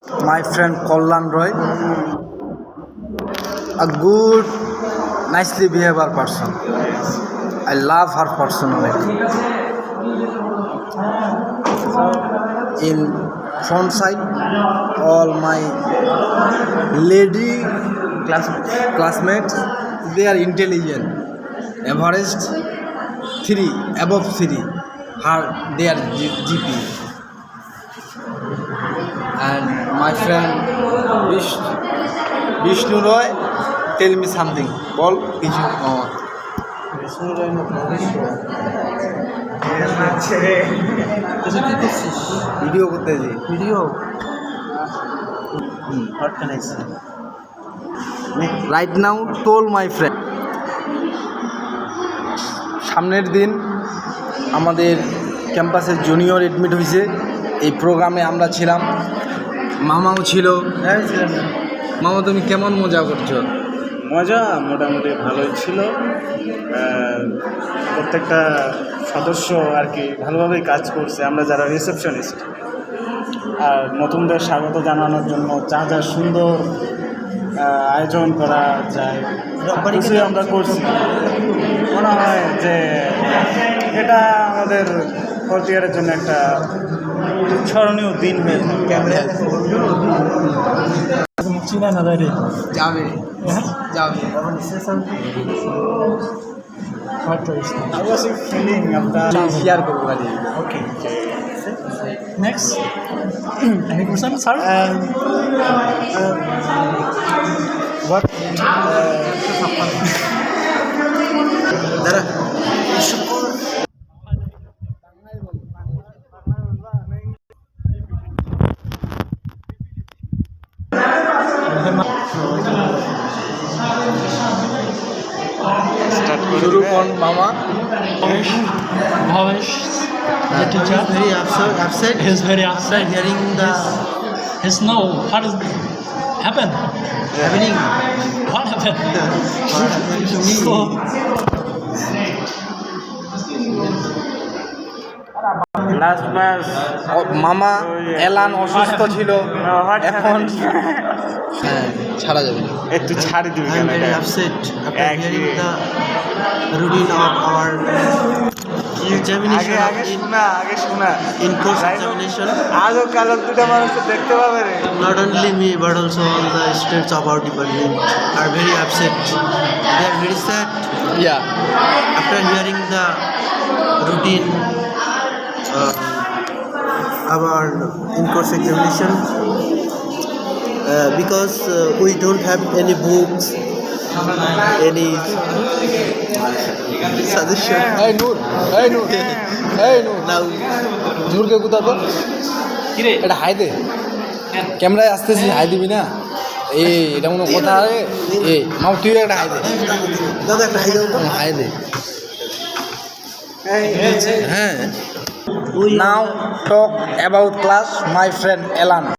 My friend Kallan Roy, a good, nicely behaved person. I love her personally. In front side, all my lady classmates, they are intelligent. Average 3, above 3. They are GP. And my friend Vishnu Roy, tell me something. Bol কিছু বিষ্ণু রায় না video করতেছি। Video what can I say? Right now told my friend, সামনের দিন আমাদের ক্যাম্পাসে junior admit হয়েছে। এই প্রোগ্রামে আমরা ছিলাম, মামাও ছিল। হ্যাঁ ছিলাম। মামা তুমি কেমন মজা করছো? মজা মোটামুটি ভালোই ছিল। প্রত্যেকটা সদস্য আর কি ভালোভাবেই কাজ করছে। আমরা যারা রিসেপশনিস্ট আর নতুনদের স্বাগত জানানোর জন্য যা যা সুন্দর আয়োজন করা যায় কিছুই আমরা করছি। মনে হয় যে এটা আমাদের ফোর্থ ইয়ারের জন্য একটা স্মরণীয় দিন হয়ে থাকে। চিনা না রে যাবে যাবে। I was feeling after share করবো খালি। okay. Next, any person, sir? What? দাঁড়া শুরু কোন মামা? Bhavesh, the teacher. Very upset. He's very upset. Hearing the His no. What is happened? happening. What happened? What happened to me? So, Last class. মামা এলান অসুস্থ ছিল, এখন হ্যাঁ ছাড়া যাবে না। একটু ছাড়ি দিবি I am কেন very এটা? upset after Actually- hearing the routine of our examination আগে শোনা in course examination. আজও কালো দুটা মানুষ তো দেখতে পাবে রে। Not only me but also all the students of our department are very upset. They are very sad yeah after hearing the routine our in-course examination because we don't have any books, any suggestion. এই নূর, এই নূর, এই নূর, Now নূরকে কোথাও তো এটা high দে, ক্যামেরায় আসতেছি, high দিবি না? এটা কোনো কথা আছে? মামা তুই একটা হাই দে, দাদা একটা হাই দাও তো। হাই দে। হ্যাঁ, We now talk about class my friend Elan.